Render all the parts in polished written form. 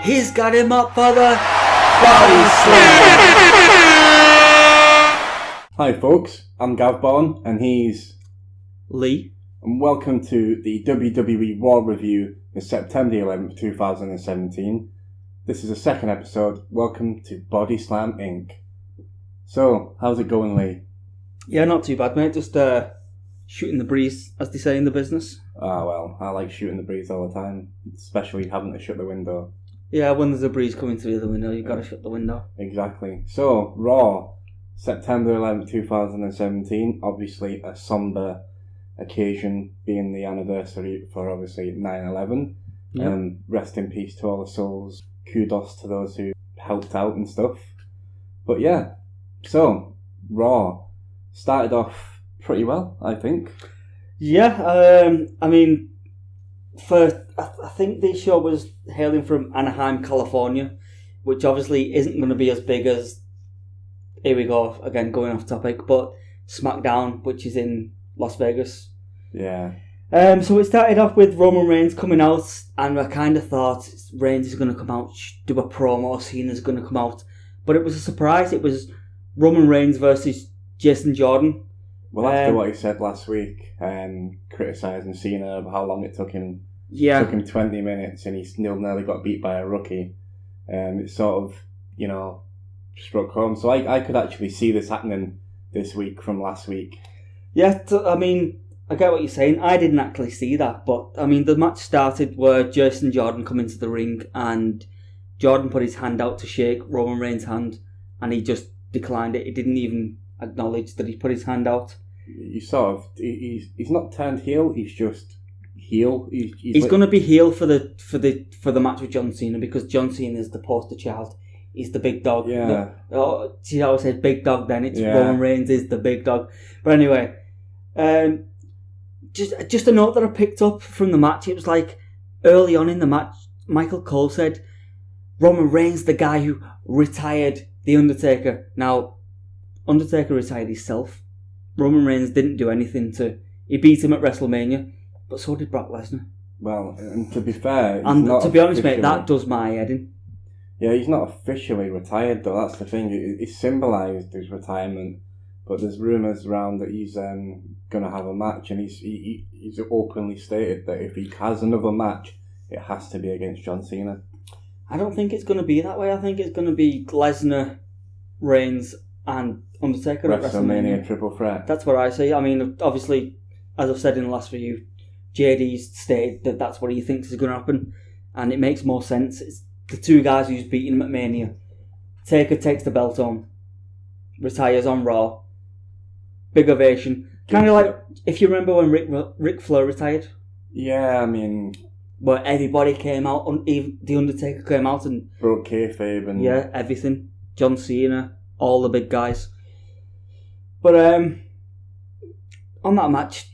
He's got him up for the Bodyslam. Hi folks, I'm Gavbon and he's Lee. And welcome to the WWE Raw review for September 11th, 2017. This is the second episode. Welcome to Bodyslam Inc. So, how's it going, Lee? Yeah, not too bad, mate. Just shooting the breeze, as they say in the business. Ah, well, I like shooting the breeze all the time, especially having to shut the window. Yeah, when there's a breeze coming through the window, you've got to shut the window. Exactly. So, Raw, September 11th, 2017. Obviously, a somber occasion being the anniversary for, obviously, 9/11. Yep. Rest in peace to all the souls. Kudos to those who helped out and stuff. But yeah, so, Raw started off pretty well, I think. Yeah, I mean, I think this show was hailing from Anaheim, California, which obviously isn't going to be as big as, here we go, again, going off topic, but SmackDown, which is in Las Vegas. Yeah. So it started off with Roman Reigns coming out, and I kind of thought Reigns is going to come out, do a promo, Cena's going to come out. But it was a surprise. It was Roman Reigns versus Jason Jordan. Well, after what he said last week, criticising Cena about how long it took him. Yeah. It took him 20 minutes and he nearly got beat by a rookie. It sort of, struck home. So I could actually see this happening this week from last week. Yeah, I mean, I get what you're saying. I didn't actually see that, but I mean, the match started where Jason Jordan come into the ring and Jordan put his hand out to shake Roman Reigns' hand and he just declined it. He didn't even acknowledge that he put his hand out. You sort of, he's not turned heel, he's just heel. He's going to be heel for the match with John Cena because John Cena is the poster child. He's the big dog. Yeah. See how I said big dog then? It's Roman Reigns is the big dog. But anyway, just a note that I picked up from the match. It was like early on in the match, Michael Cole said, Roman Reigns, the guy who retired The Undertaker. Now, Undertaker retired himself. Roman Reigns didn't do anything he beat him at WrestleMania, but so did Brock Lesnar. Well, and to be fair, and to be honest, mate, that does my head in. Yeah, he's not officially retired though. That's the thing. He symbolised his retirement, but there's rumours around that he's going to have a match, and he's openly stated that if he has another match, it has to be against John Cena. I don't think it's going to be that way. I think it's going to be Lesnar, Reigns, and Undertaker at WrestleMania. Triple threat. That's what I say. I mean, obviously, as I've said in the last review, JD's stated that that's what he thinks is going to happen, and it makes more sense. It's the two guys who's beating him at Mania. Taker takes the belt home, retires on Raw, big ovation. Kind of like, if you remember when Ric Flair retired. Yeah, I mean... Where everybody came out, even The Undertaker came out and... broke Kayfabe and... Yeah, everything. John Cena, all the big guys. But on that match,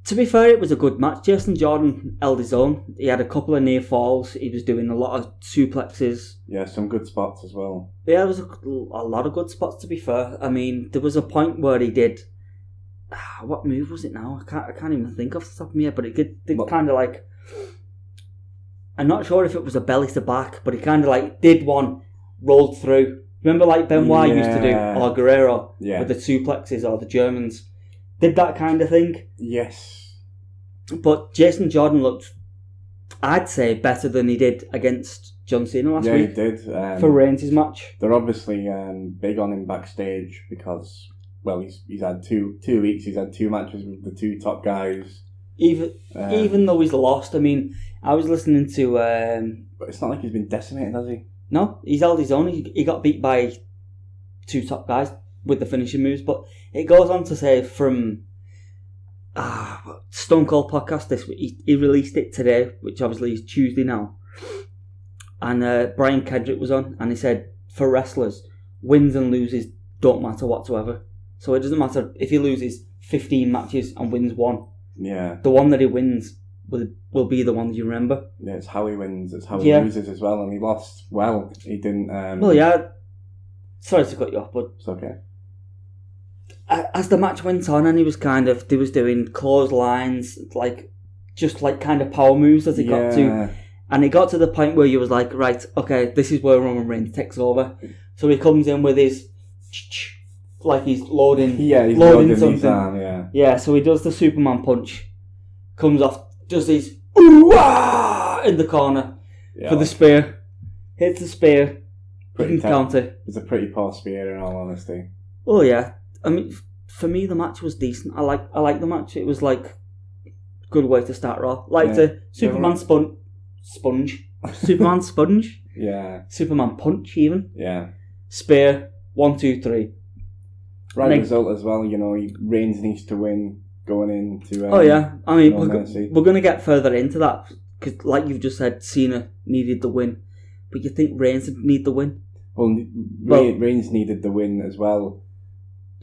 to be fair, it was a good match. Jason Jordan held his own. He had a couple of near falls. He was doing a lot of suplexes. Yeah, some good spots as well. Yeah, there was a lot of good spots, to be fair. I mean, there was a point where he did... what move was it now? I can't even think off the top of my head, but it did kind of like... I'm not sure if it was a belly to back, but he kind of like did one, rolled through. Remember like Benoit used to do, or Guerrero, with the suplexes or the Germans? Did that kind of thing. Yes. But Jason Jordan looked, I'd say, better than he did against John Cena last week. Yeah, he did. For Reigns' match. They're obviously big on him backstage because, well, he's had two weeks, he's had two matches with the two top guys. Even though he's lost, I mean, I was listening to... but it's not like he's been decimated, has he? No, he's held his own. He got beat by two top guys with the finishing moves, but it goes on to say from Stone Cold podcast this week, he released it today, which obviously is Tuesday now, and Brian Kendrick was on, and he said, for wrestlers, wins and loses don't matter whatsoever. So it doesn't matter if he loses 15 matches and wins one. Yeah. The one that he wins will be the one you remember. Yeah, it's how he wins, it's how he loses as well, and he lost well. He didn't... Well, yeah, sorry to cut you off, but... It's okay. As the match went on and he was doing clotheslines, just kind of power moves as he got to, And it got to the point where you was like, right, okay, this is where Roman Reigns takes over. So he comes in with his, like he's loading, he's loading something. his arm, Yeah, so he does the Superman punch, comes off, does his ooh-ah! In the corner for the spear, hits the spear, counter. It's a pretty poor spear in all honesty. Oh yeah, I mean, for me the match was decent. I like the match. It was like good way to start Raw. The Superman sponge, Superman sponge. Yeah. Superman punch even. Yeah. Spear 1, 2, 3. Right result as well. You know, Reigns needs to win going into. I mean, No we're going to get further into that because, like you've just said, Cena needed the win, but you think Reigns would need the win? Well, Reigns needed the win as well.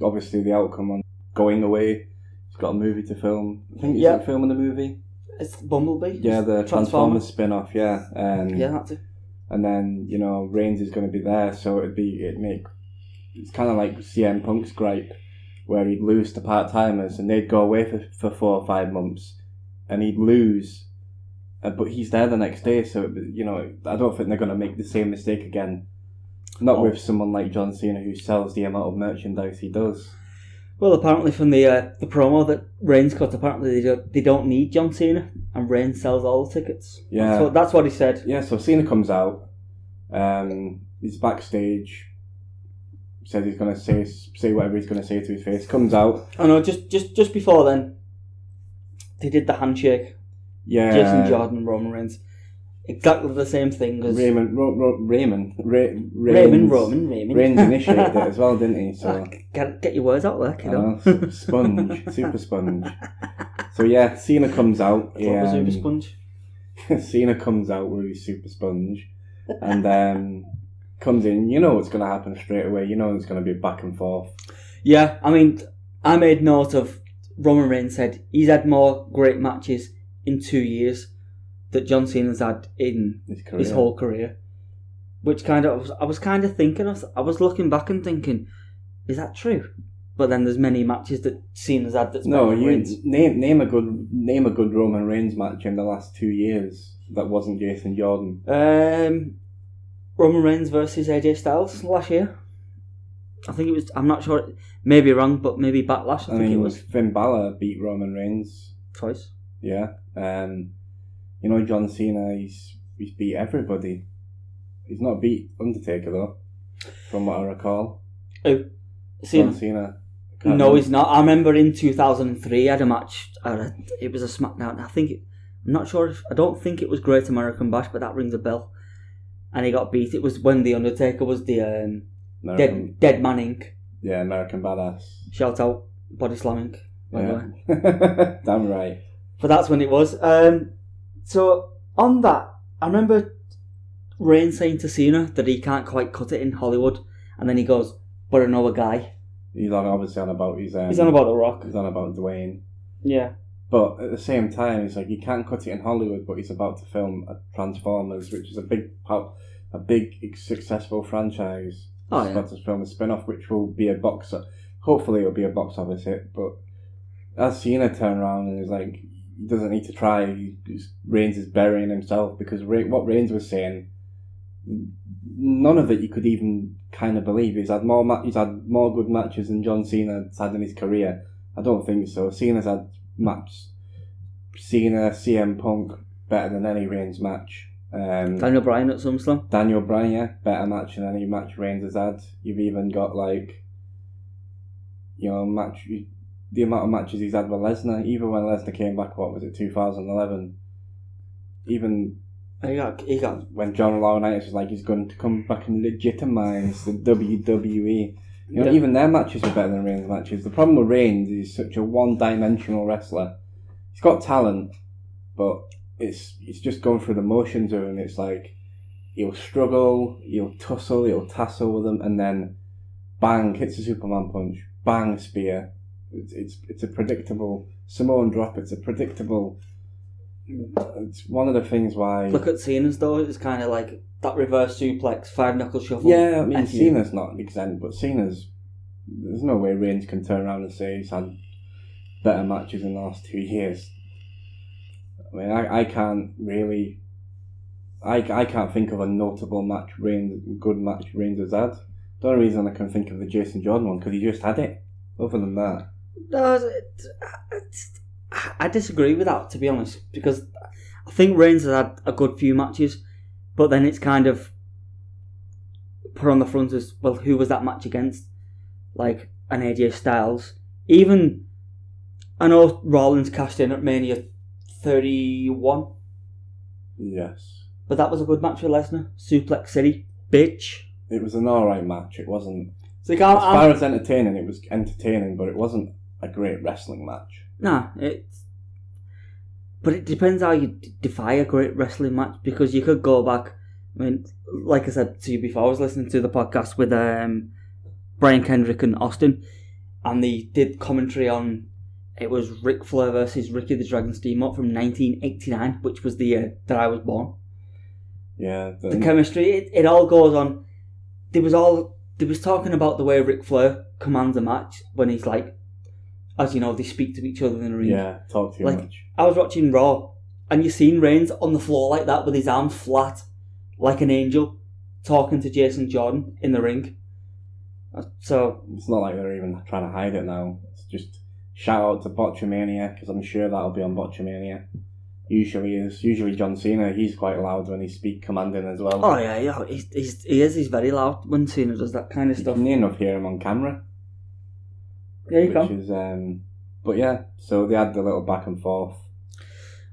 Obviously, the outcome on going away. He's got a movie to film. I think he's filming a movie. It's Bumblebee. Yeah, the Transformers spin-off. Yeah. Yeah, that's it. And then Reigns is going to be there, so it's kind of like CM Punk's gripe, where he'd lose to part-timers and they'd go away for 4 or 5 months, and he'd lose, but he's there the next day. So I don't think they're going to make the same mistake again. Not with someone like John Cena who sells the amount of merchandise he does. Well, apparently from the promo that Reigns cut, apparently they don't need John Cena, and Reigns sells all the tickets. Yeah, so that's what he said. Yeah, so Cena comes out, he's backstage, says he's going to say whatever he's going to say to his face. Comes out. I know. Just before then, they did the handshake. Yeah, Jason Jordan and Roman Reigns. Exactly the same thing as Raymond. Raymond Reigns initiated it as well, didn't he? So get your words out there, kiddo. Sponge, super sponge. So yeah, Cena comes out. Super sponge. Cena comes out with his super sponge, and comes in. You know what's going to happen straight away. You know there's going to be back and forth. Yeah, I mean, I made note of Roman Reigns said he's had more great matches in 2 years that John Cena's had in his whole career, which I was kind of thinking, I was looking back and thinking, is that true? But then there's many matches that Cena's had that's no. You name a good Roman Reigns match in the last 2 years that wasn't Jason Jordan. Roman Reigns versus AJ Styles last year. I think it was. I'm not sure. Maybe wrong, but maybe Backlash. I think it was. Finn Balor beat Roman Reigns twice. Yeah. John Cena, he's beat everybody. He's not beat Undertaker though, from what I recall. Oh, John Cena. No, he's not. I remember in 2003 he had a match. It was a SmackDown. I don't think it was Great American Bash, but that rings a bell. And he got beat. It was when the Undertaker was the Dead Man Inc. Yeah, American Badass. Shout out Bodyslam Inc. Yeah. Damn right. But that's when it was. So on that, I remember Reigns saying to Cena that he can't quite cut it in Hollywood, and then he goes, "But I know a guy." He's obviously on about he's on about The Rock. He's on about Dwayne. Yeah. But at the same time, it's like he can't cut it in Hollywood, but he's about to film Transformers, which is a big successful franchise. Oh, he's about to film a spin-off, which will be a box. Hopefully, it'll be a box office hit. But as Cena turned around and is like, he doesn't need to try. Reigns is burying himself because what Reigns was saying, none of it you could even kind of believe. He's had more good matches than John Cena's had in his career. I don't think so. Cena's had CM Punk better than any Reigns match. Daniel Bryan at SummerSlam. Daniel Bryan, yeah, better match than any match Reigns has had. You've even got the amount of matches he's had with Lesnar. Even when Lesnar came back, what was it, 2011? Even he got when John Laurinaitis was like he's going to come back and legitimize the WWE. Even their matches were better than Reigns' matches. The problem with Reigns is he's such a one-dimensional wrestler. He's got talent, but it's just going through the motions of him. It's like he'll struggle, he'll tussle, he'll tassel with them, and then bang, hits a Superman punch, bang, spear. It's a predictable Samoan drop. It's one of the things why. Look at Cena's though. It's kind of like that reverse suplex, 5-knuckle shuffle. Yeah, I mean Cena's not exempt, but there's no way Reigns can turn around and say he's had better matches in the last 2 years. I mean, I can't really I can't think of a notable good match Reigns has had. The only reason I can think of the Jason Jordan one, because he just had it. Other than that. No, I disagree with that, to be honest, because I think Reigns has had a good few matches, but then it's kind of put on the front as, well, who was that match against? Like, an AJ Styles. Even, I know Rollins cashed in at Mania 31. Yes. But that was a good match with Lesnar. Suplex City. Bitch. It was an alright match. It wasn't... So as far as entertaining, it was entertaining, but it wasn't a great wrestling match. Nah, but it depends how you define a great wrestling match, because you could go back. I mean, like I said to you before, I was listening to the podcast with Brian Kendrick and Austin, and they did commentary on, it was Ric Flair versus Ricky the Dragon Steamboat from 1989, which was the year that I was born. Yeah. The chemistry, it all goes on. They was talking about the way Ric Flair commands a match when he's like, as you know, they speak to each other in the ring. Yeah, talk too much. I was watching Raw, and you seen Reigns on the floor like that with his arms flat, like an angel, talking to Jason Jordan in the ring. So it's not like they're even trying to hide it now. It's just shout out to Botchamania, because I'm sure that'll be on Botchamania. Usually John Cena, he's quite loud when he speaks commanding as well. Oh yeah, he's very loud when Cena does that kind of stuff. You can near enough hear him on camera. Yeah, you can. But yeah, so they had the little back and forth.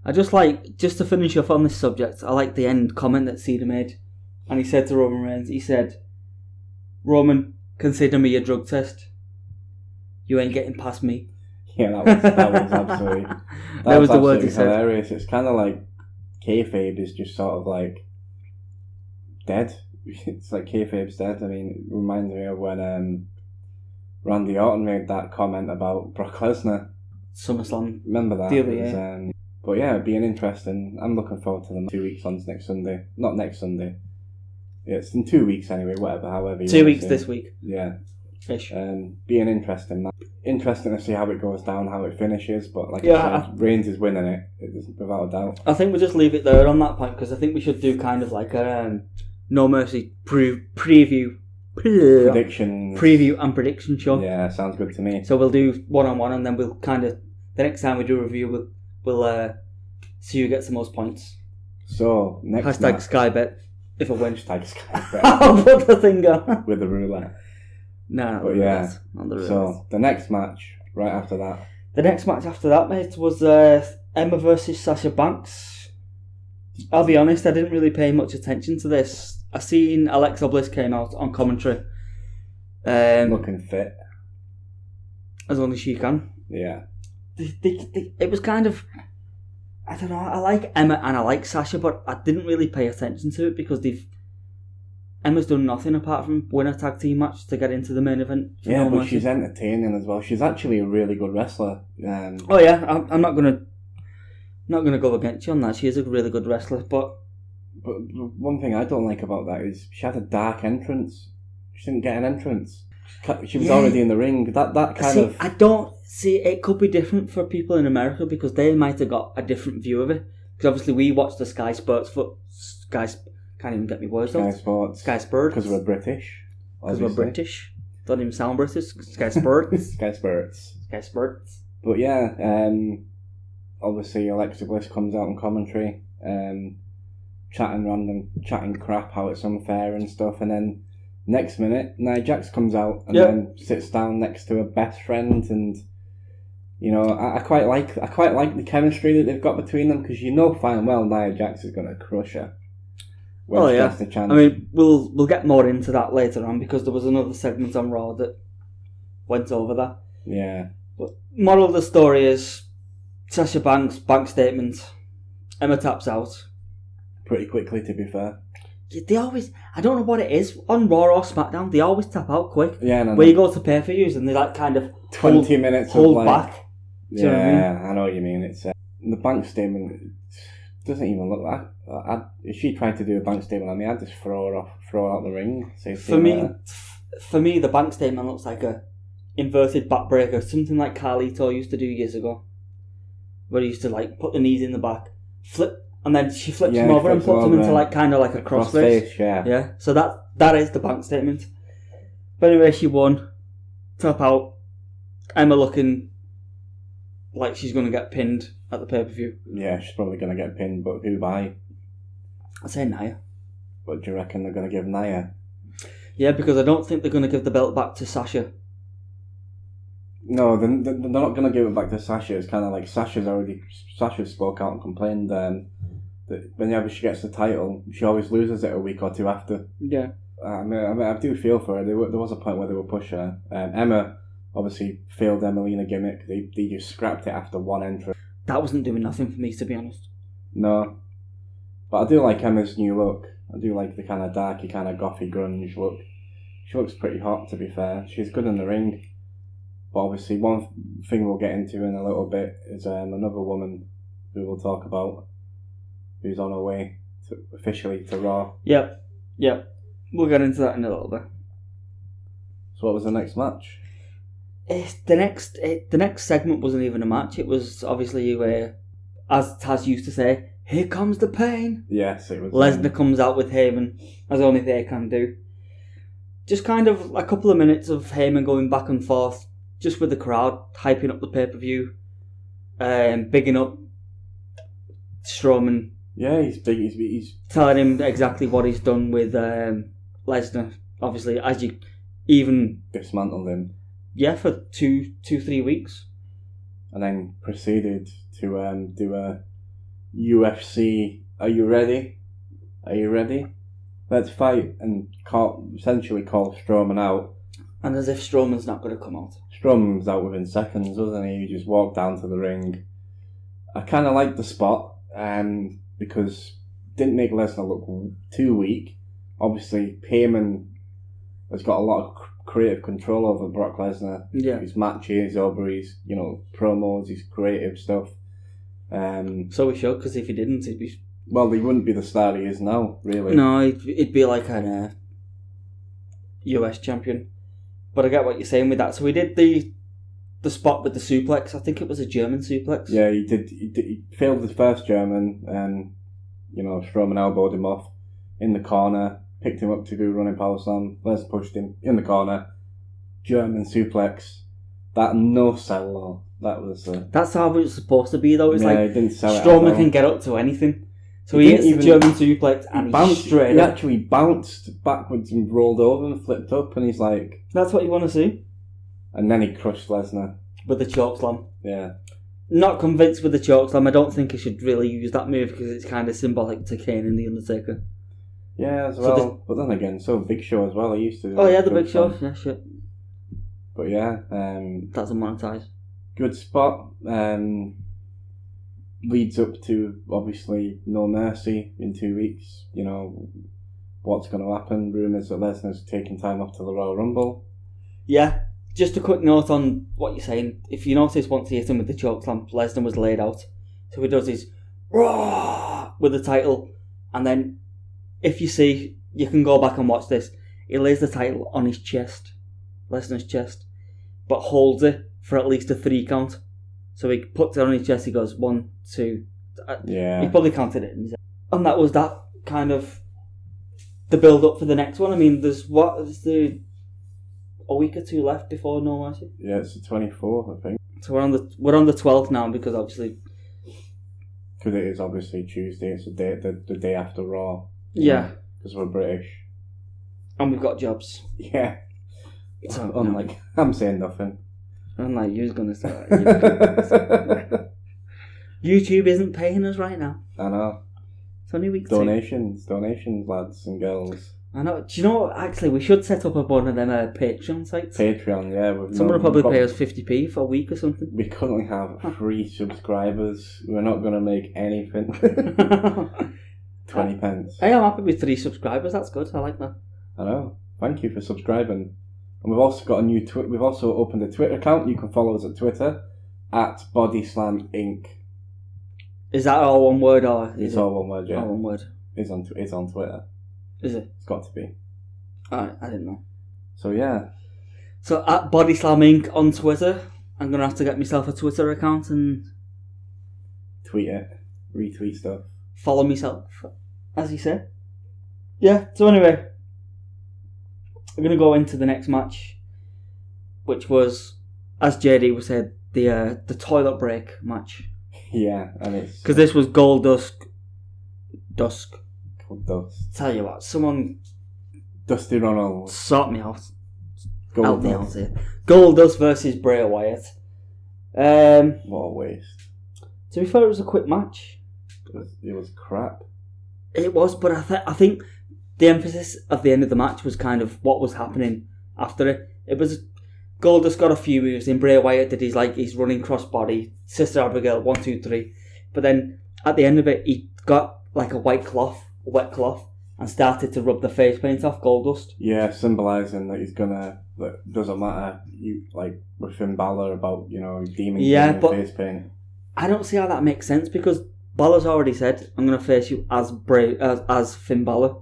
I just to finish off on this subject, I like the end comment that Cena made, and he said to Roman Reigns, he said, "Roman, consider me a drug test. You ain't getting past me." Yeah, that was absolutely... That was the word he said. Hilarious. It's kind of like Kayfabe is just sort of like dead. It's like Kayfabe's dead. I mean, it reminds me of when Randy Orton made that comment about Brock Lesnar. SummerSlam. Remember that? The other year. But yeah, it'd be an interesting... I'm looking forward to them 2 weeks on next Sunday. Not next Sunday. Yeah, it's in 2 weeks anyway, however. 2 weeks this week. Yeah. Ish. Being interesting to see how it goes down, how it finishes, but like I said, Reigns is winning it without a doubt. I think we'll just leave it there on that point, because I think we should do kind of like a No Mercy preview and prediction show. Yeah, sounds good to me. So we'll do one-on-one, and then we'll kind of, the next time we do a review, we'll see who gets the most points. So next hashtag match, Skybet if I win. Hashtag Skybet. I'll put the thing on with the roulette. No, but yeah. Not the roulette. So the next match right after that. The next match after that, mate, was Emma versus Sasha Banks. I'll be honest, I didn't really pay much attention to this. I seen Alexa Bliss came out on commentary. Looking fit. As only she can. Yeah. It was kind of... I don't know, I like Emma and I like Sasha, but I didn't really pay attention to it because Emma's done nothing apart from win a tag team match to get into the main event. Yeah, but she's entertaining as well. She's actually a really good wrestler. Oh yeah, I'm not gonna go against you on that. She is a really good wrestler, but one thing I don't like about that is she had a dark entrance. She didn't get an entrance. She was already in the ring. That kind of... I don't see... It could be different for people in America because they might have got a different view of it. Because obviously we watched the Sky Sports... Can't even get me words out. Sky Sports. Because we're British. Because we're British. Don't even sound British. Sky Sports. Sky Sports. Sky Sports. But yeah, obviously Alexa Bliss comes out on commentary, chatting crap, how it's unfair and stuff, and then next minute Nia Jax comes out and then sits down next to her best friend, and you know, I quite like the chemistry that they've got between them, because you know fine well Nia Jax is going to crush her. Oh yeah, the chance. I mean, we'll get more into that later on because there was another segment on Raw that went over that. Yeah. But moral of the story is Sasha Banks bank statement. Emma taps out pretty quickly, to be fair. Yeah, they always, I don't know what it is on Raw or SmackDown. They always tap out quick. Yeah, no, where you go to pay-per-views and they like kind of 20 minutes hold of back. Yeah, you know what I mean? I know what you mean. It's the bank statement doesn't even look like. If she tried to do a bank statement on me, I'd just throw her out the ring. For me, the bank statement looks like a inverted backbreaker, something like Carlito used to do years ago, where he used to like put the knees in the back, flip and then she flips him over and puts him into like kind of like a crossface. Yeah. So that is the bank statement. But anyway, she won. Tap out. Emma looking like she's going to get pinned at the pay-per-view. Yeah, she's probably going to get pinned, but who by? I'd say Nia. What do you reckon they're going to give Nia? Yeah, because I don't think they're going to give the belt back to Sasha. No, they're not going to give it back to Sasha. It's kind of like Sasha spoke out and complained that whenever she gets the title, she always loses it a week or two after. Yeah. I mean, I do feel for her. There was a point where they would push her. Emma obviously failed Emelina gimmick. They just scrapped it after one entrance. That wasn't doing nothing for me, to be honest. No. But I do like Emma's new look. I do like the kind of darky, kind of gothy grunge look. She looks pretty hot, to be fair. She's good in the ring. But obviously, one thing we'll get into in a little bit is another woman who we'll talk about, who's on her way officially to Raw. Yep. We'll get into that in a little bit. So what was the next match? The next segment wasn't even a match. It was obviously as Taz used to say, "Here comes the pain." Yes, it was. Lesnar comes out with Heyman, as only they can do. Just kind of a couple of minutes of Heyman going back and forth, just with the crowd, hyping up the pay-per-view, bigging up Strowman. Yeah, he's big. He's telling him exactly what he's done with Lesnar. Obviously, as you even dismantled him. Yeah, for 3 weeks. And then proceeded to do a UFC. Are you ready? Are you ready? Let's fight, and essentially call Strowman out. And as if Strowman's not going to come out. Strowman was out within seconds, wasn't he? He just walked down to the ring. I kind of liked the spot, because it didn't make Lesnar look too weak. Obviously, Heyman has got a lot of creative control over Brock Lesnar. Yeah. His matches, over his, promos, his creative stuff. So we should, because if he didn't, he'd be... Well, he wouldn't be the star he is now, really. No, he'd be like an US champion. But I get what you're saying with that. So we did the spot with the suplex. I think it was a German suplex. Yeah, he did. He failed his first German, and Strowman elbowed him off in the corner, picked him up to do running power slam. Les pushed him in the corner. German suplex. That no sell though. That was. That's how it was supposed to be though. It's he like didn't sell Strowman can get up to anything. So he hits the German suplex and he's straight. He actually bounced backwards and rolled over and flipped up, and he's like, "That's what you want to see." And then he crushed Lesnar with the chokeslam. Yeah. Not convinced with the chokeslam. I don't think he should really use that move because it's kind of symbolic to Kane and the Undertaker. Yeah, as well. But then again, so Big Show as well. He used to. Oh yeah, the Big Show. Yeah, shit. But yeah, that's a monetize. Good spot. Leads up to obviously No Mercy in 2 weeks. What's going to happen? Rumours that Lesnar's taking time off to the Royal Rumble. Yeah. Just a quick note on what you're saying. If you notice, once he hit him with the chokeslam, Lesnar was laid out. So he does his Raw with the title, and then if you see, you can go back and watch this. He lays the title on his chest, Lesnar's chest, but holds it for at least a 3 count. So he puts it on his chest. He goes 1, 2. Yeah. He probably counted it in his head. And that was that kind of the build up for the next one. I mean, there's a week or 2 left before No Mercy. Yeah, it's the 24th, I think. So we're on the 12th now because obviously. Because it is obviously Tuesday. It's the day after Raw. Yeah. Because we're British. And we've got jobs. Yeah. So, unlike I'm saying nothing. Unlike you're gonna say that. YouTube isn't paying us right now. I know. It's only week 2. Donations, lads and girls. I know. Do you know what? Actually, we should set up one of them Patreon sites. Patreon, yeah. Someone will probably pay us 50p for a week or something. We currently have 3 subscribers. We're not going to make anything. 20 pence. Hey, I'm happy with 3 subscribers. That's good. I like that. I know. Thank you for subscribing. And we've also got a new we've also opened a Twitter account. You can follow us at Twitter at Bodyslam Inc. Is that all one word or? It's all one word. Yeah. All one word. It's on Twitter. Is it? It's got to be. Alright, I didn't know. So yeah. So at Bodyslam Inc on Twitter, I'm gonna have to get myself a Twitter account and tweet it, retweet stuff. follow myself, as you say. Yeah, so anyway, we're going to go into the next match, which was, as JD was said, the toilet break match. Yeah, and it's... Because this was Goldust. Tell you what, someone... Dusty Ronald. Sort me out. Goldust. Help me out here. Goldust versus Bray Wyatt. What a waste. To be fair, it was a quick match. It was crap. It was, but I think the emphasis of the end of the match was kind of what was happening after it. It was Goldust got a few moves in. Bray Wyatt did his running crossbody, Sister Abigail 1, 2, 3. But then at the end of it, he got like a wet cloth, and started to rub the face paint off Goldust. Yeah, symbolising that he's gonna. That doesn't matter. You like with Finn Balor about demon face paint. I don't see how that makes sense because Balor's already said, "I'm gonna face you as Finn Balor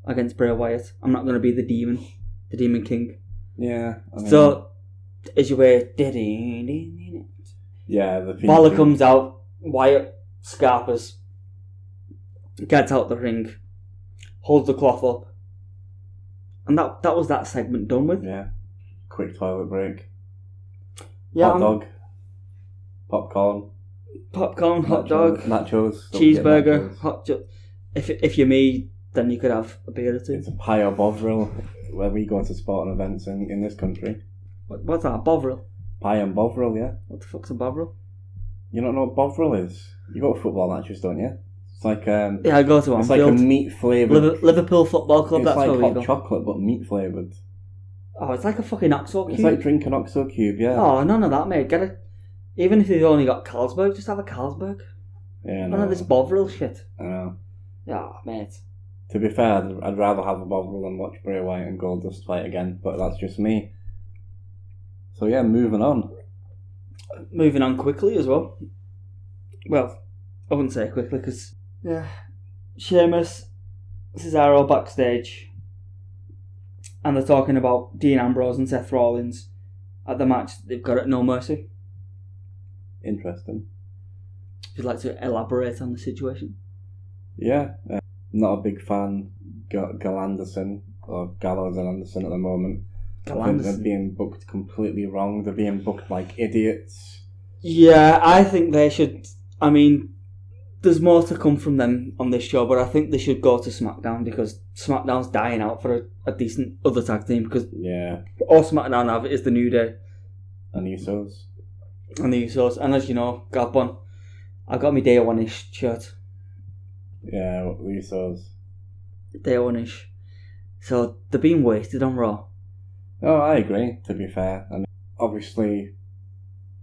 against Bray Wyatt. I'm not gonna be the Demon King." Yeah. So as you were, yeah, the Balor comes out, Wyatt scarpers, gets out the ring, holds the cloth up, and that was that segment done with. Yeah, quick toilet break. Yeah, hot dog, popcorn, hot dog, nachos, cheeseburger, nachos. hot. If you're me, then you could have a beer or two. It's a pie or bovril where we go to sporting events in this country. What's that? Bovril? Pie and bovril, yeah. What the fuck's a bovril? You don't know what bovril is? You go to football matches, don't you? It's like yeah, I go to it's Anfield. like a meat flavoured Liverpool Football Club. It's that's like where we hot go. chocolate but meat flavoured. Oh, it's like a fucking Oxo cube. It's like drinking Oxo cube, yeah. Oh, none of that, mate. Get it. Even if you've only got Carlsberg, just have a Carlsberg. Yeah, None of this bovril shit. I know. Yeah, mate. To be fair, I'd rather have a bovril than watch Bray Wyatt and Goldust fight again, but that's just me. So yeah, moving on. Moving on quickly as well. Well, I wouldn't say quickly because Sheamus, Cesaro backstage, and they're talking about Dean Ambrose and Seth Rollins at the match they've got at No Mercy. Interesting. If you'd like to elaborate on the situation. Yeah, not a big fan. Galanderson or Gallows and Anderson at the moment. I think they're being booked completely wrong. They're being booked like idiots. Yeah, I think they should. I mean, there's more to come from them on this show, but I think they should go to SmackDown because SmackDown's dying out for a decent other tag team. Because all SmackDown have is the New Day and the Usos. And as you know, Gavbon, I got my Day One-ish shirt. Yeah, the Usos. Day One-ish. So they're being wasted on Raw. Oh, I agree, to be fair. I mean, obviously,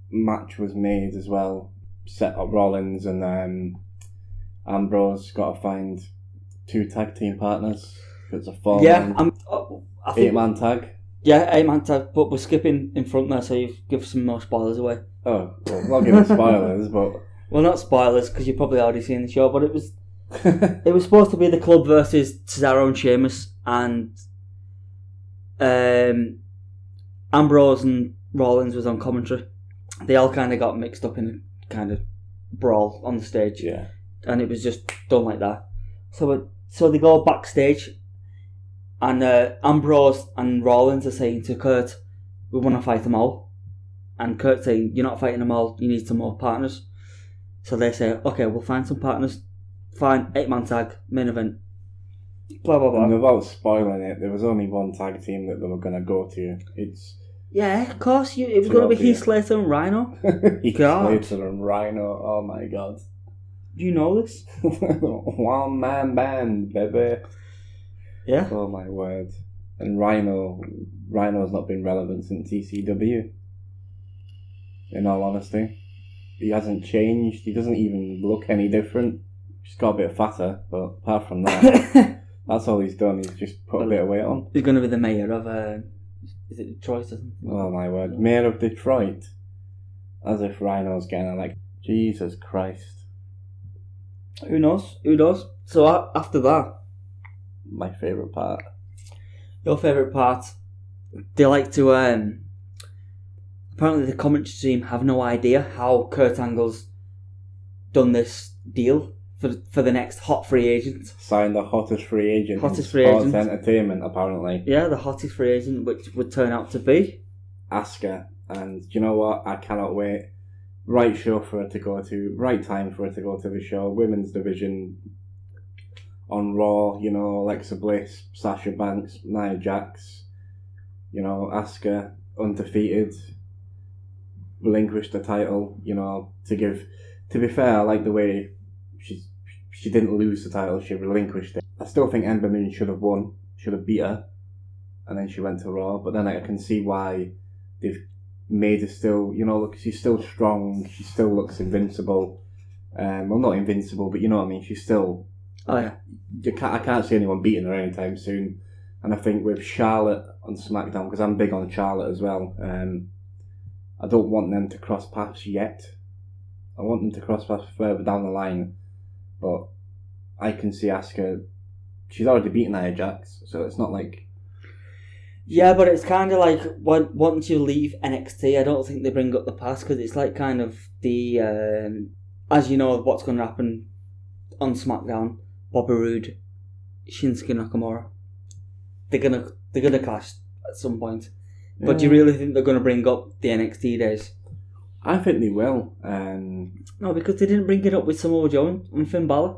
match was made as well. Set up Rollins and Ambrose. Got to find 2 tag team partners. It's a 4-man, 8-man tag. Yeah, 8-man tag, but we're skipping in front there, so you've given some more spoilers away. Oh, well, not giving spoilers, but... Well, not spoilers, because you've probably already seen the show, but it was it was supposed to be the club versus Cesaro and Sheamus, and Ambrose and Rollins was on commentary. They all kind of got mixed up in a kind of brawl on the stage. Yeah. And it was just done like that. So they go backstage, and Ambrose and Rollins are saying to Kurt, we want to fight them all. And Kurt's saying, you're not fighting them all, you need some more partners. So they say, okay, we'll find some partners. Fine, 8-man tag, main event. Blah, blah, blah. And without spoiling it, there was only one tag team that they were going to go to. Yeah, of course, it was going to be Heath Slater and Rhino. Heath Slater and Rhino, oh my god. Do you know this? One-man band, baby. Yeah. Oh my word. And Rhino's not been relevant since ECW. In all honesty. He hasn't changed. He doesn't even look any different. He's got a bit fatter, but apart from that, that's all he's done. He's just put a bit of weight on. He's going to be the mayor of, is it Detroit or something? Oh my word. Mayor of Detroit. As if Rhino's getting like, Jesus Christ. Who knows? So after that... My favourite part. Your favourite part? They like to... apparently the commentary team have no idea how Kurt Angle's done this deal for the next hot free agent. Signed the hottest free agent Hottest in free sports agent. entertainment, apparently. Yeah, the hottest free agent, which would turn out to be Asuka. And do you know what? I cannot wait. Right show for her to go to. Right time for her to go to the show. Women's division on Raw. You know, Alexa Bliss, Sasha Banks, Nia Jax. You know, Asuka undefeated. Relinquished the title. You know, to be fair, I like the way she didn't lose the title. She relinquished it. I still think Ember Moon should have won. Should have beat her, and then she went to Raw. But then I can see why they've made her still. You know, look, she's still strong. She still looks invincible. Well, not invincible, but you know what I mean. She's still. Oh yeah. I can't see anyone beating her anytime soon. And I think with Charlotte on SmackDown, because I'm big on Charlotte as well. I don't want them to cross paths yet. I want them to cross paths further down the line. But I can see Asuka. She's already beaten Nia Jax, so it's not like. Yeah, but it's kind of like once you leave NXT, I don't think they bring up the past because it's like kind of the as you know what's going to happen on SmackDown. Bobby Roode, Shinsuke Nakamura, they're gonna clash at some point. Yeah. But do you really think they're gonna bring up the NXT days? I think they will. No, because they didn't bring it up with Samoa Joe and Finn Balor.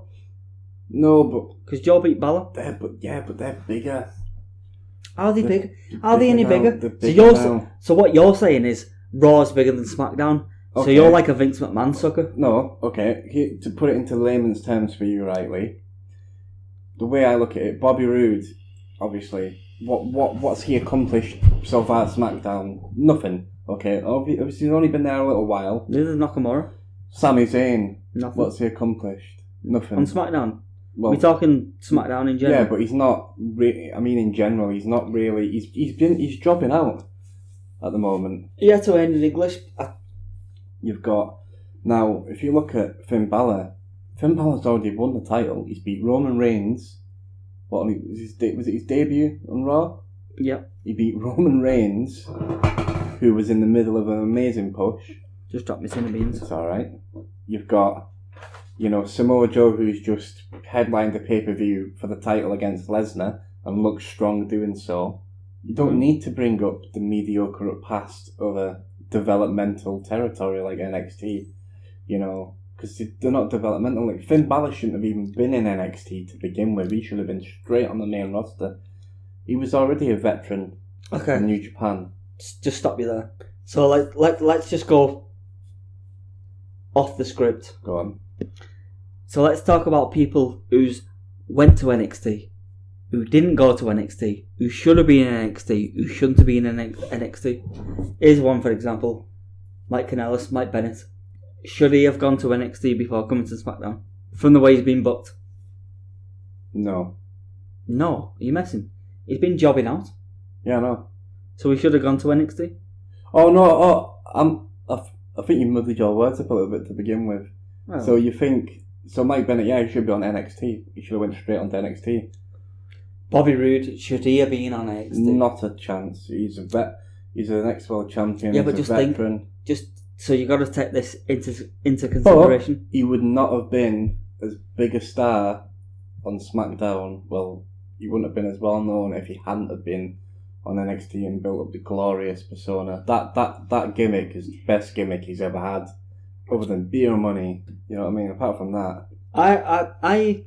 No, but because Joe beat Balor. But they're bigger. Are they big? Are they any bigger? So what you're saying is Raw's bigger than SmackDown. Okay. So you're like a Vince McMahon sucker. No, okay. To put it into layman's terms for you, rightly. The way I look at it, Bobby Roode, obviously, what's he accomplished so far at SmackDown? Nothing. Okay, obviously he's only been there a little while. Neither Nakamura. Sami Zayn. Nothing. What's he accomplished? Nothing. On SmackDown. Well, we're talking SmackDown in general. Yeah, but he's not. I mean, in general, he's not really. He's dropping out at the moment. He had to end in English. You've got now. If you look at Finn Balor's already won the title. He's beat Roman Reigns. Was it his debut on Raw? Yep. He beat Roman Reigns, who was in the middle of an amazing push. Just dropped me tin of beans. It's alright. You've got, Samoa Joe, who's just headlined the pay-per-view for the title against Lesnar and looks strong doing so. You don't need to bring up the mediocre past of a developmental territory like NXT, because they're not developmental. Like Finn Balor shouldn't have even been in NXT to begin with. He should have been straight on the main roster. He was already a veteran in New Japan. Just stop you there. So let's just go off the script. Go on. So let's talk about people who's went to NXT, who didn't go to NXT, who should have been in NXT, who shouldn't have been in NXT. Here's one, for example. Mike Kanellis, Mike Bennett. Should he have gone to NXT before coming to SmackDown? From the way he's been booked? No. No? Are you messing? He's been jobbing out. Yeah, I know. So he should have gone to NXT? Oh, no. I think you muddled your words up a little bit to begin with. Oh. So you think... So Mike Bennett, he should be on NXT. He should have went straight onto NXT. Bobby Roode, should he have been on NXT? Not a chance. He's a vet. He's an ex-world champion. Yeah, he's but just veteran. So you got to take this into consideration. But he would not have been as big a star on SmackDown. Well, he wouldn't have been as well known if he hadn't have been on NXT and built up the glorious persona. That gimmick is the best gimmick he's ever had, other than beer money. You know what I mean? Apart from that, I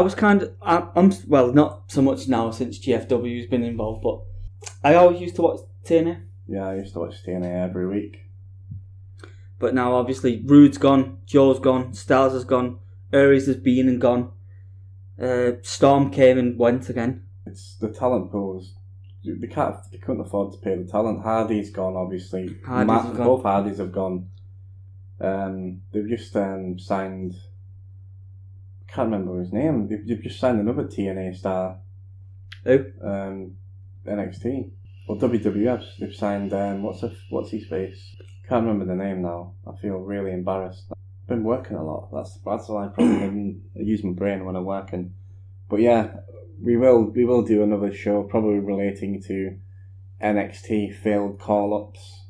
was kind of I'm not so much now since GFW's been involved, but I always used to watch TNA. Yeah, I used to watch TNA every week. But now, obviously, Rude's gone, Joe's gone, Styles has gone, Aries has been and gone. Storm came and went again. It's the talent pools. They couldn't afford to pay the talent. Hardy's gone, obviously. Both Hardys have gone. They've just signed... I can't remember his name. They've just signed another TNA star. Who? NXT. Well, WWF. They've signed what's his face? Can't remember the name now. I feel really embarrassed. I've been working a lot. That's why I probably use my brain when I'm working. But yeah, we will do another show probably relating to NXT failed call-ups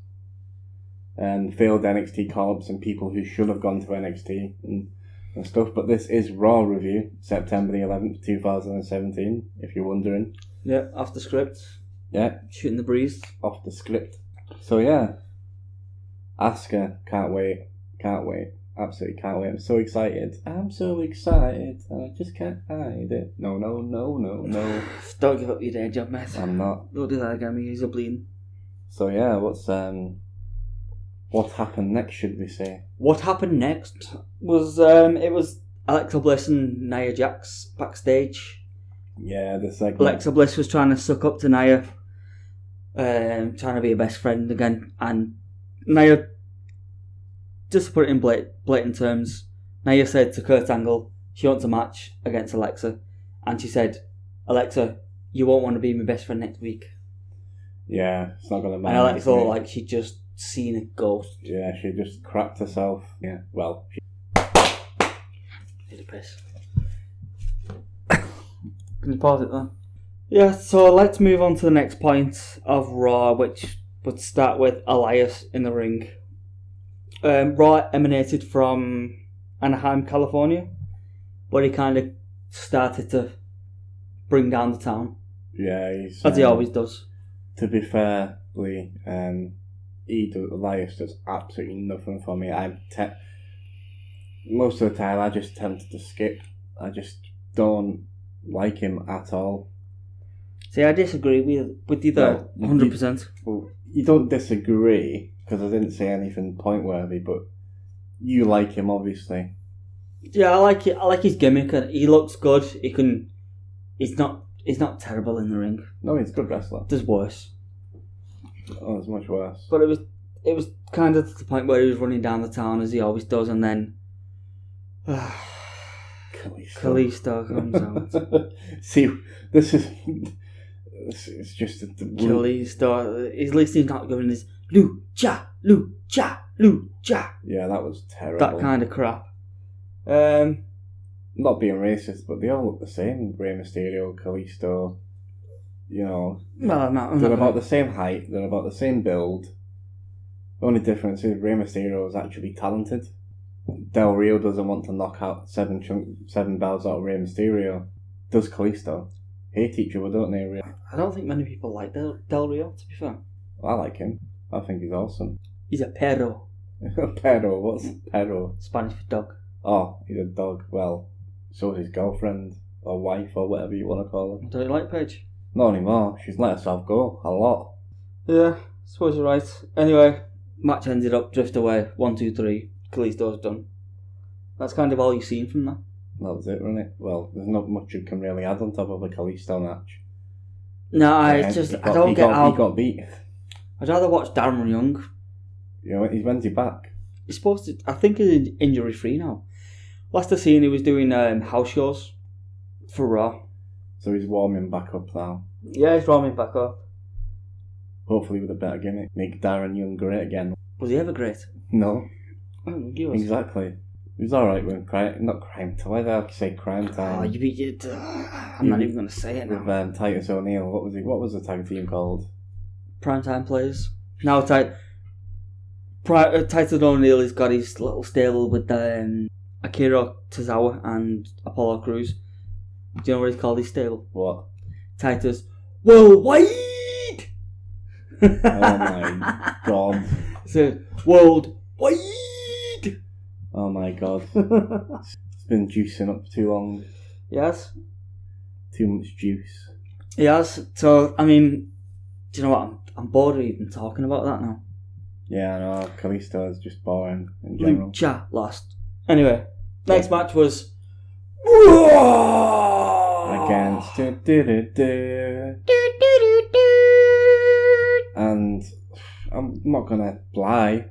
and failed NXT call-ups and people who should have gone to NXT. And and stuff. But this is Raw review, September the 11th, 2017. If you're wondering. Yeah, off the script. Yeah, Shooting the breeze. off the script. So yeah, Asuka, can't wait, absolutely can't wait. I'm so excited. I just can't hide it. No. Don't give up your day job, mate. I'm not. Don't do that again, me. You're bleeding. So yeah, what happened next, should we say? What happened next was it was Alexa Bliss and Nia Jax backstage. Yeah, the segment. Alexa Bliss was trying to suck up to Nia, trying to be a best friend again, and Nia, just to put it in blatant terms, Nia said to Kurt Angle she wants a match against Alexa, and she said, Alexa, you won't want to be my best friend next week. Yeah, it's not going to matter. And Alexa thought like she'd just seen a ghost. Yeah, she just crapped herself. Yeah, well. Need a piss. Can you pause it then? Yeah, so let's move on to the next point of Raw, which would start with Elias in the ring. Raw emanated from Anaheim, California, but he kind of started to bring down the town. Yeah, he's... As he always does. To be fair, Lee, Elias does absolutely nothing for me. Most of the time I just tend to skip. I just don't like him at all. See, I disagree with you though, 100%. Well, you don't disagree, because I didn't say anything point-worthy, but you like him, obviously. Yeah, I like it. I like his gimmick. He looks good. He's not terrible in the ring. No, he's a good wrestler. There's worse. Oh, there's much worse. But it was kind of to the point where he was running down the town as he always does, and then Kalisto comes out. See, this is just Kalisto. At least he's not going this lucha. Yeah, that was terrible. That kind of crap. Not being racist, but they all look the same. Rey Mysterio, Kalisto. You know, they're about the same height. They're about the same build. The only difference is Rey Mysterio is actually talented. Del Rio doesn't want to knock out seven bells out of Rey Mysterio. Does Kalisto? Hate each other, don't they? Really? I don't think many people like Del Rio, to be fair. I like him. I think he's awesome. He's a perro. Perro? What's perro? Spanish for dog. Oh, he's a dog. Well, so is his girlfriend or wife or whatever you want to call her. Don't you like Paige? Not anymore. She's let herself go a lot. Yeah, I suppose you're right. Anyway, match ended up drift away. 1, 2, 3. Kalisto's done. That's kind of all you've seen from that. That was it, wasn't it? Well, there's not much you can really add on top of a Kalisto match. No, I don't get how... He got beat. I'd rather watch Darren Young. You know, when's he back? He's supposed to... I think he's injury free now. Last I seen, he was doing house shows for Raw. So he's warming back up now. Yeah, he's warming back up. Hopefully with a better gimmick. Make Darren Young great again. Was he ever great? No. I don't think he was. Exactly. He was alright with not crime time. Why the hell say crime time? Oh, I'm not even going to say it now. With Titus O'Neil. What was the tag team called? Primetime Players. Now Titus O'Neil has got his little stable with Akira Tozawa and Apollo Crews. Do you know what he's called his stable? What? Titus Worldwide! Oh my god. So, Worldwide! Oh my god. It's been juicing up too long. Yes? Too much juice. Yes, so, I mean, do you know what? I'm bored of even talking about that now. Yeah, I know. Kalisto is just boring in general. Lucha lost. Anyway, next match was... Against... And I'm not gonna lie.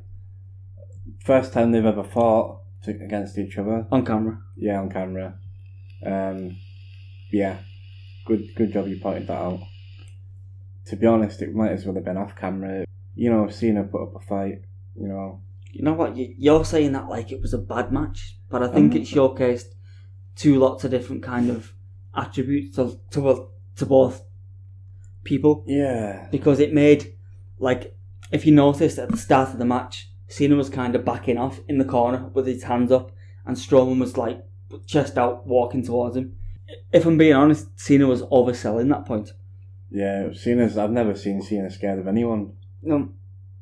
First time they've ever fought against each other. On camera. Yeah, on camera. Yeah. Good job you pointed that out. To be honest, it might as well have been off camera. You know, Cena put up a fight, you know. You know what, you're saying that like it was a bad match, but I think it showcased two lots of different kind of attributes to both people. Yeah. Because it made, like, if you noticed at the start of the match, Cena was kind of backing off in the corner with his hands up, and Strowman was like chest out walking towards him. If I'm being honest, Cena was overselling that point. Yeah, I've never seen Cena scared of anyone. No.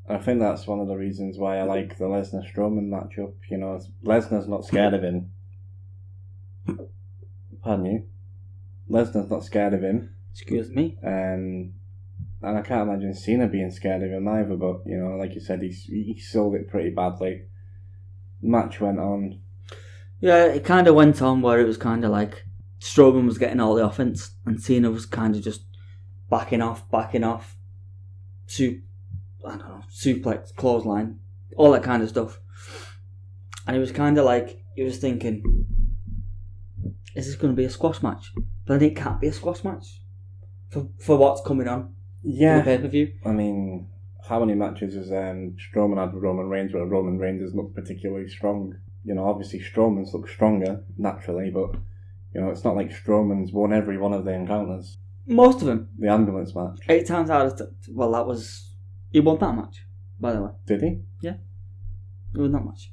I think that's one of the reasons why I like the Lesnar-Strowman matchup. You know, Lesnar's not scared of him. Pardon you. Lesnar's not scared of him. Excuse me. And I can't imagine Cena being scared of him either, but, you know, like you said, he sold it pretty badly. Match went on. Yeah, it kind of went on where it was kind of like Strowman was getting all the offense and Cena was kind of just backing off. Suplex, clothesline, all that kind of stuff. And it was kind of like, he was thinking, is this going to be a squash match? But then it can't be a squash match for what's coming on. Yeah. For the pay-per-view. I mean, how many matches has Strowman had with Roman Reigns where Roman Reigns has looked particularly strong? You know, obviously Strowman's looked stronger, naturally, but, you know, it's not like Strowman's won every one of the encounters. Most of them. The ambulance match. 8 times out of 10. Well, that was... He won that match, by the way. Did he? Yeah. He won that match.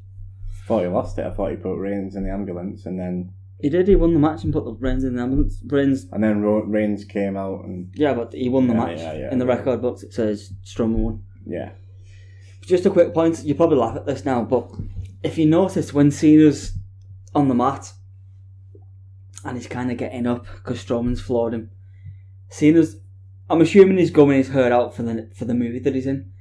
I thought he lost it. I thought he put Reigns in the ambulance and then... He did. He won the match and put the Reigns in the ambulance. And then Reigns came out and... Yeah, but he won the match. In the record books it says Strowman won. Yeah. Just a quick point. You probably laugh at this now, but if you notice when Cena's on the mat and he's kind of getting up because Strowman's floored him, Cena's... I'm assuming he's going his hair out for the movie that he's in.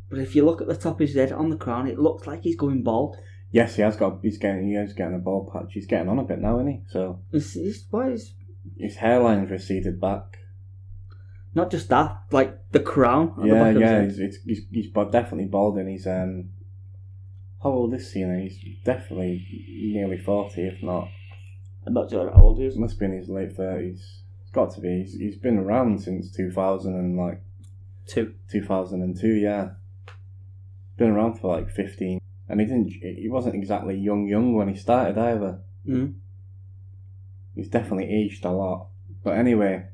But if you look at the top of his head on the crown, it looks like he's going bald. Yes, he is getting a bald patch. He's getting on a bit now, isn't he? So his hairline's receded back. Not just that, like the crown. He's definitely balding. He's how old is Cena? He's definitely nearly 40, if not. I'm not sure how old he is. Must be in his late 30s. It's got to be. He's been around since 2002, yeah. Been around for like 15. And he wasn't exactly young when he started either. Mm. He's definitely aged a lot. But anyway,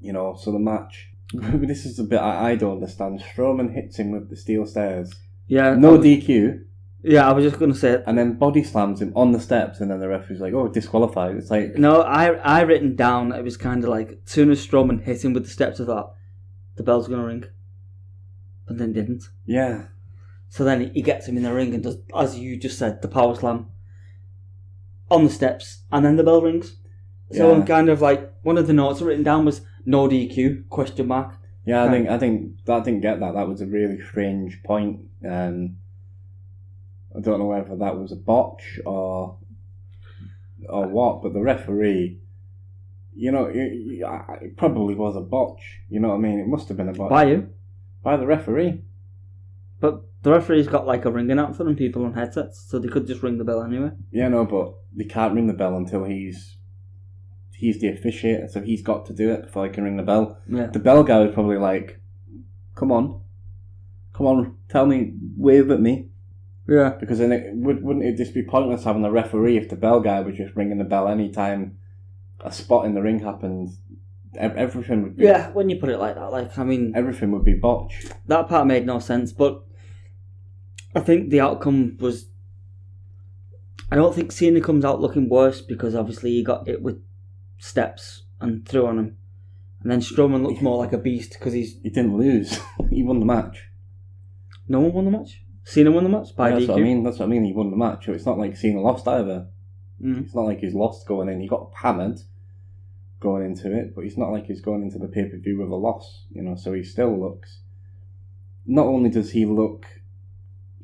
you know, so the match, this is the bit I don't understand. Strowman hits him with the steel stairs. Yeah. No DQ. Yeah, I was just going to say it. And then body slams him on the steps, and then the referee's like, oh, disqualified. It's like... No, I written down, it was kind of like, as soon as Strowman hit him with the steps, I thought, the bell's going to ring. But then didn't. Yeah. So then he gets him in the ring and does, as you just said, the power slam on the steps, and then the bell rings. So I'm kind of like, one of the notes written down was, no DQ, question mark. Yeah, I didn't get that. That was a really strange point. I don't know whether that was a botch or what, but the referee, you know, it probably was a botch. You know what I mean? It must have been a botch. By you? By the referee. But the referee's got like a ringing outfit and people on headsets, so they could just ring the bell anyway. Yeah, no, but they can't ring the bell until he's the officiator, so he's got to do it before he can ring the bell. Yeah. The bell guy was probably like, come on, tell me, wave at me. Yeah. Because then wouldn't it just be pointless having a referee if the bell guy was just ringing the bell any time a spot in the ring happened? Everything would be... Yeah, when you put it like that, like, I mean... Everything would be botched. That part made no sense, but I think the outcome was... I don't think Cena comes out looking worse because obviously he got it with steps and threw on him. And then Strowman looks more like a beast because He didn't lose. He won the match. No one won the match? Cena won the match by DQ? That's what I mean. He won the match. So it's not like Cena lost either. Mm. It's not like he's lost going in. He got hammered going into it, but it's not like he's going into the pay-per-view with a loss, you know, so he still looks... Not only does he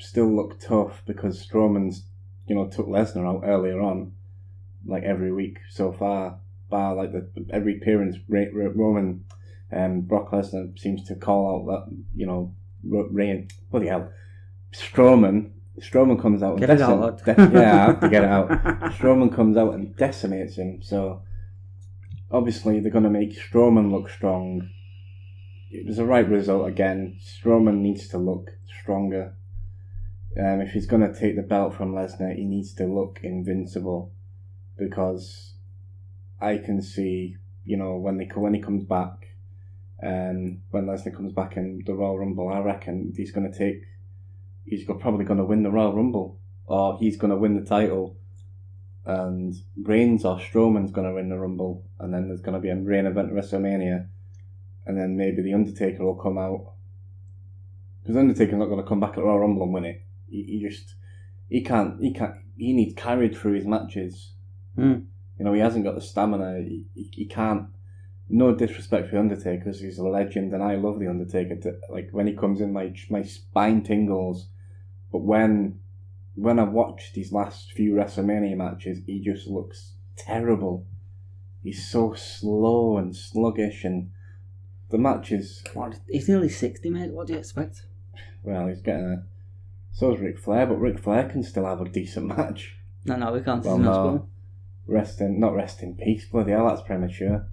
still look tough because Strowman's, you know, took Lesnar out earlier on, like every week so far, bar like every appearance, Roman Brock Lesnar seems to call out that, you know, bloody hell, Strowman comes out and I have to get it out. Strowman comes out and decimates him, so obviously they're going to make Strowman look strong. It was the right result again. Strowman needs to look stronger. If he's going to take the belt from Lesnar, he needs to look invincible, because I can see, you know, when he comes back, when Lesnar comes back in the Royal Rumble, I reckon he's probably going to win the Royal Rumble, or he's going to win the title and Reigns or Strowman's going to win the Rumble, and then there's going to be a main event at WrestleMania, and then maybe the Undertaker will come out. Because Undertaker's not going to come back at Royal Rumble and win it. He can't. He needs carried through his matches. Mm. You know, he hasn't got the stamina. He can't. No disrespect for Undertaker, because he's a legend, and I love the Undertaker. Like when he comes in, my spine tingles. But when I watched these last few WrestleMania matches, he just looks terrible. He's so slow and sluggish, and the matches. He's nearly 60, mate. What do you expect? Well, he's getting a. So is Ric Flair, but Ric Flair can still have a decent match. No, we can't. Well, no. Not rest in peace. Bloody hell, that's premature.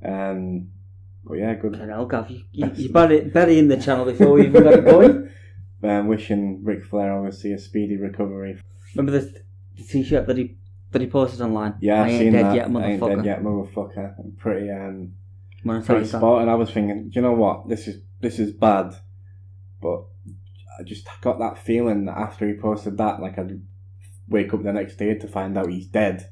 But yeah, good. Hell, Gav, you burying the channel before we even got it going. Wishing Ric Flair obviously a speedy recovery. Remember the t-shirt that he posted online? Yeah, I've seen that. I ain't dead yet, motherfucker. I'm pretty spot, and I was thinking, do you know what? This is bad, but I just got that feeling that after he posted that, like I'd wake up the next day to find out he's dead.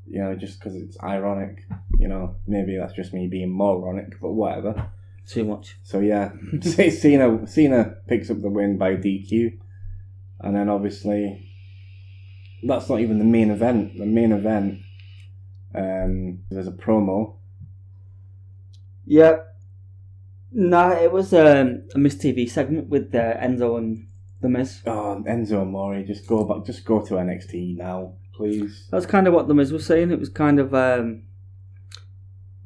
You know, just because it's ironic. You know, maybe that's just me being moronic, but whatever. Too much. So yeah, Cena picks up the win by DQ, and then obviously that's not even the main event. The main event, there's a promo. Yeah. No, it was a Miss TV segment with Enzo and The Miz. Oh, Enzo and Maury, just go to NXT now, please. That's kind of what The Miz was saying. It was kind of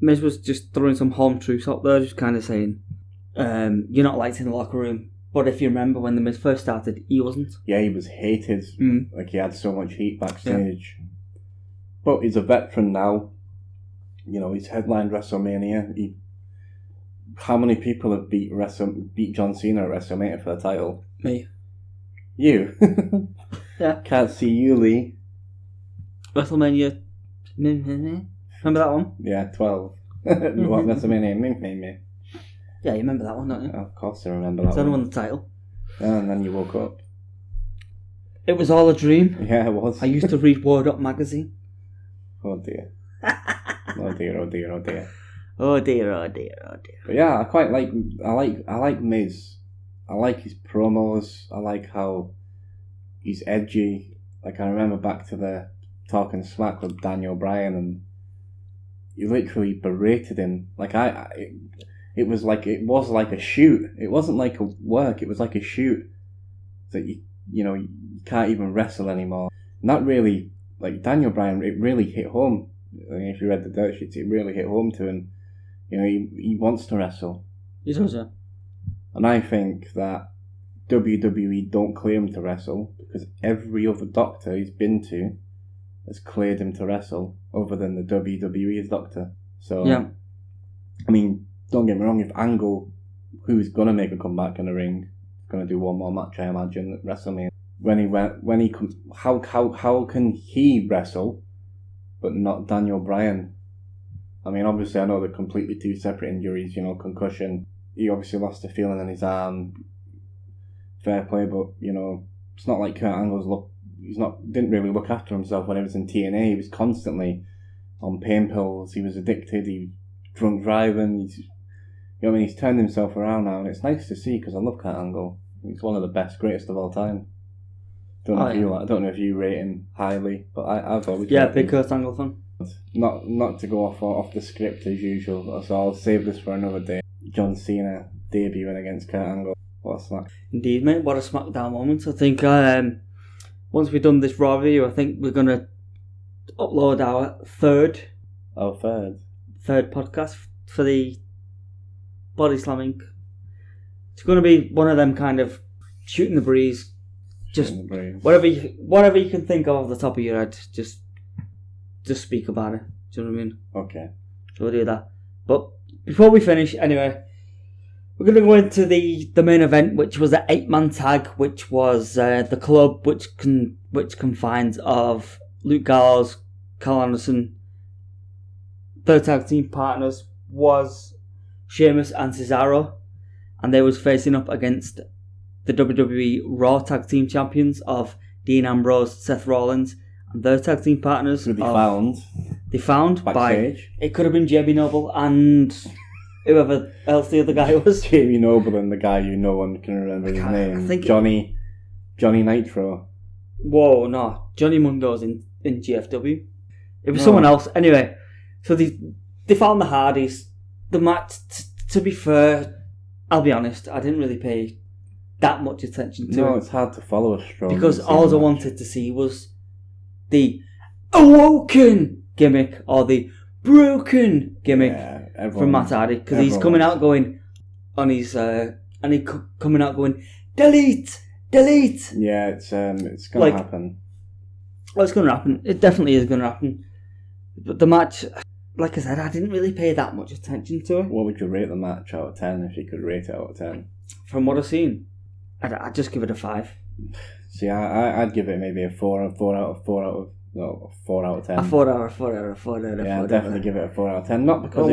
Miz was just throwing some home truths out there, just kind of saying, you're not liked in the locker room. But if you remember when The Miz first started, he wasn't. Yeah, he was hated. Like, he had so much heat backstage. Yeah. But he's a veteran now. You know, he's headlined WrestleMania. How many people have beat John Cena at WrestleMania for the title? Me. You? Yeah. Can't see you, Lee. WrestleMania. Remember that one? Yeah, 12. What, WrestleMania? Yeah, you remember that one, don't you? Of course I remember that one. Then won the title. Yeah, and then you woke up. It was all a dream. Yeah, it was. I used to read Word Up magazine. Oh dear. Oh dear, oh dear, oh dear. Oh dear, oh dear, oh dear. But yeah, I like Miz. I like his promos. I like how he's edgy. Like, I remember back to the Talking Smack with Daniel Bryan, and you literally berated him. Like, it was like a shoot. It wasn't like a work. It was like a shoot. That you can't even wrestle anymore. And that really, like, Daniel Bryan, it really hit home. I mean, if you read the dirt sheets, it really hit home to him. You know, he wants to wrestle. He does, yeah. And I think that WWE don't clear him to wrestle because every other doctor he's been to has cleared him to wrestle other than the WWE's doctor. So, yeah. I mean, don't get me wrong, if Angle, who's going to make a comeback in the ring, is going to do one more match, I imagine, at WrestleMania. How can he wrestle but not Daniel Bryan? I mean, obviously, I know they're completely two separate injuries, concussion. He obviously lost a feeling in his arm. Fair play, but, it's not like Kurt Angle's didn't really look after himself when he was in TNA. He was constantly on pain pills. He was addicted. He was drunk driving. He's turned himself around now, and it's nice to see because I love Kurt Angle. He's one of the best, greatest of all time. I don't know if you rate him highly, but I've always big Kurt Angle fan. Not to go off the script as usual, so I'll save this for another day. John Cena debuting against Kurt Angle. What a smack! Indeed, mate. What a SmackDown moment. I think once we've done this Raw review, I think we're gonna upload our third podcast for the Bodyslam Inc. It's going to be one of them kind of shooting the breeze. Just whatever you can think of off the top of your head, just speak about it. Do you know what I mean? Okay. So we'll do that. But before we finish, anyway, we're going to go into the main event, which was an 8-man tag, which was the club, which confines of Luke Gallows, Carl Anderson. Third tag team partners was Sheamus and Cesaro, and they was facing up against the WWE Raw Tag Team Champions of Dean Ambrose, Seth Rollins, And their tag team partners. Who they found backstage. It could have been Jamie Noble and whoever else the other guy was. Jamie Noble and the guy no one can remember his name. Johnny Nitro. Whoa, no. Johnny Mundo's in GFW. It was someone else. Anyway, so they found the Hardys. The match, to be fair, I'll be honest, I didn't really pay that much attention to it. No, it's hard to follow a Strowman. Because all I wanted to see was the awoken gimmick or the broken gimmick from Matt Hardy. Because he's coming out going on his... coming out going, delete! Yeah, it's going to happen. Well, it's going to happen. It definitely is going to happen. But the match, like I said, I didn't really pay that much attention to it. What would you rate the match out of 10 if you could rate it out of 10? From what I've seen, I'd just give it a 5. See, I'd give it maybe a 4 out of 10. A 4 out of 4. Yeah, I'd definitely give it a 4 out of 10. Not because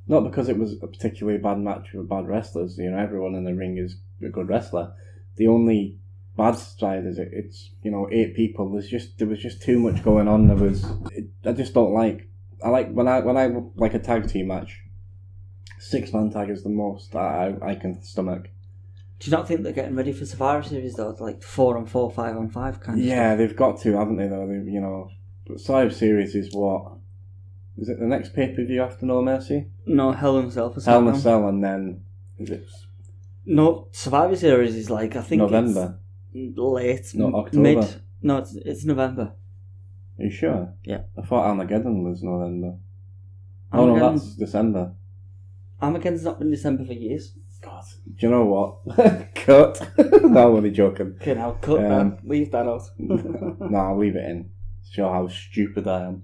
not because it was a particularly bad match with bad wrestlers. You know, everyone in the ring is a good wrestler. The only bad side is it's 8 people. There was just too much going on. I just don't like. I like when I like a tag team match. 6-man tag is the most I can stomach. Do you not think they're getting ready for Survivor Series though? It's like 4-on-4, 5-on-5 kind of Yeah, stuff. they've got to, haven't they? Though Survivor Series is what? Is it the next pay-per-view after No Mercy? No, Hell in a Cell for Hell in a Cell, and then is it? No, Survivor Series is like I think November. It's late, not October. Mid. No, it's November. Are you sure? Yeah. I thought Armageddon was November. Oh no, that's December. Armageddon's not been December for years. God, do you know what? Cut. No, I'm only joking. Okay, now cut that. Leave that out. No, I'll leave it in. Show how stupid I am.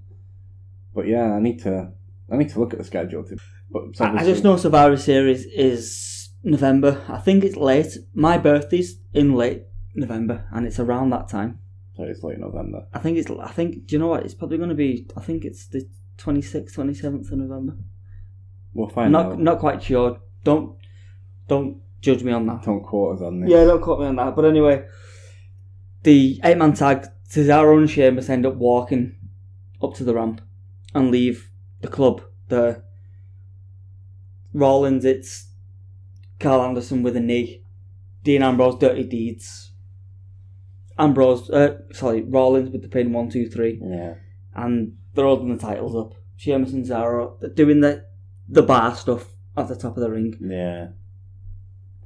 But yeah, I need to look at the schedule. I just know Survivor Series is November. I think it's late. My birthday's in late November, and it's around that time. So it's late November. I think. Do you know what? It's probably going to be. I think it's the 26th, 27th of November. We'll find out. Not quite sure. Don't judge me on that. Don't quote us on this. Yeah, don't quote me on that. But anyway, the 8-man tag, Cesaro and Sheamus end up walking up to the ramp and leave the club. The Rollins, it's Carl Anderson with a knee. Dean Ambrose, Dirty Deeds. Rollins with the pin 1, 2, 3. Yeah. And they're holding the titles up. Sheamus and Cesaro, they're doing the bar stuff at the top of the ring. Yeah.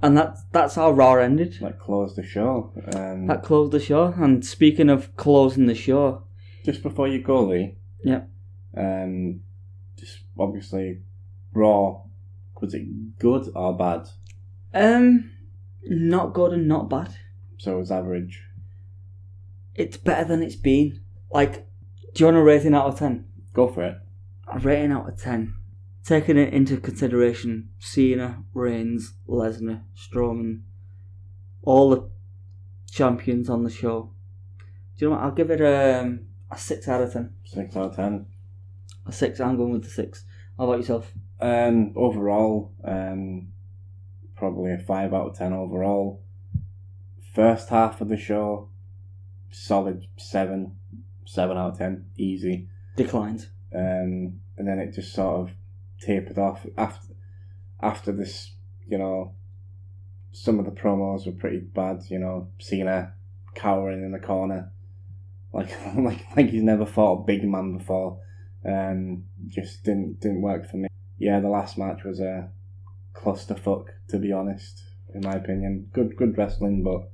And that's how Raw ended. That closed the show. That closed the show. And speaking of closing the show... Just before you go, Lee. Yeah. Just obviously, Raw, was it good or bad? Not good and not bad. So it was average. It's better than it's been. Like, do you want a rating out of 10? Go for it. A rating out of 10. Taking it into consideration, Cena, Reigns, Lesnar, Strowman, all the champions on the show. Do you know what? I'll give it a 6 out of 10. 6 out of 10. A 6. I'm going with the 6. How about yourself? Overall, probably a 5 out of 10 overall. First half of the show, solid 7 out of 10, easy. Declined. And then it just sort of tapered off after this. Some of the promos were pretty bad. Cena cowering in the corner, like he's never fought a big man before. Just didn't work for me. Yeah, the last match was a clusterfuck, to be honest, in my opinion. Good wrestling, but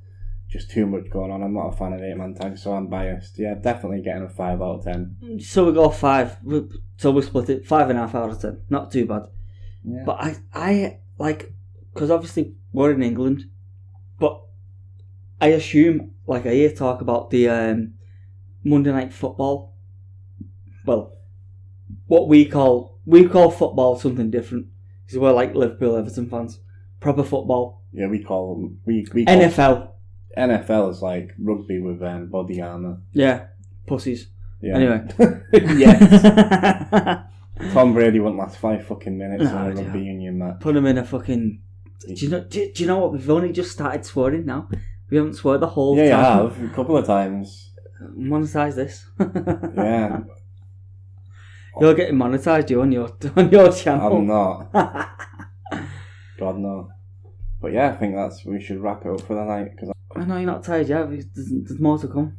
just too much going on. I'm not a fan of 8-man tag, so I'm biased. Yeah, definitely getting a 5 out of 10. So we go 5. So we split it 5.5 out of 10. Not too bad. Yeah. But I like, because obviously we're in England, but I assume, like, I hear talk about the Monday Night Football. Well, what we call football something different, because we're like Liverpool Everton fans. Proper football. Yeah, we call NFL. NFL is like rugby with body armour. Yeah, pussies. Yeah. Anyway. Yes. Tom Brady won't last 5 fucking minutes in a rugby union match. Put him in a fucking... Do you know what? We've only just started swearing now. We haven't sworn the whole time. Yeah, you have. A couple of times. Monetize this. Yeah. You're getting monetized, you on your channel. I'm not. God no. But yeah, I think we should wrap it up for the night. I know you're not tired yet. There's more to come.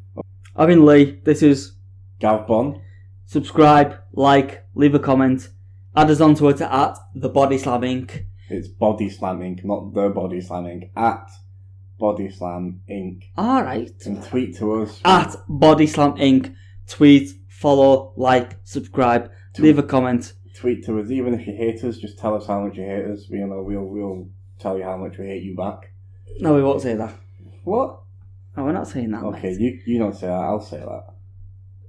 I've been Lee. This is Gavbon. Subscribe, like, leave a comment. Add us on Twitter at the Bodyslam Inc. It's Bodyslam Inc, not the Bodyslam Inc. At Bodyslam Inc. Alright. And tweet to us. At Bodyslam Inc. Tweet, follow, like, subscribe, leave a comment. Tweet to us. Even if you hate us, just tell us how much you hate us. We'll tell you how much we hate you back. No, we won't say that. What? No, we're not saying that. Okay, mate. you don't say that. I'll say that.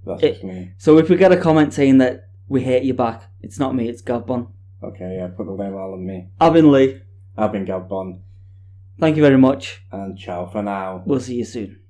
That's just me. So if we get a comment saying that we hate you back, it's not me, it's Gavbon. Okay, yeah, put the blame all on me. I've been Lee. I've been Gavbon. Thank you very much. And ciao for now. We'll see you soon.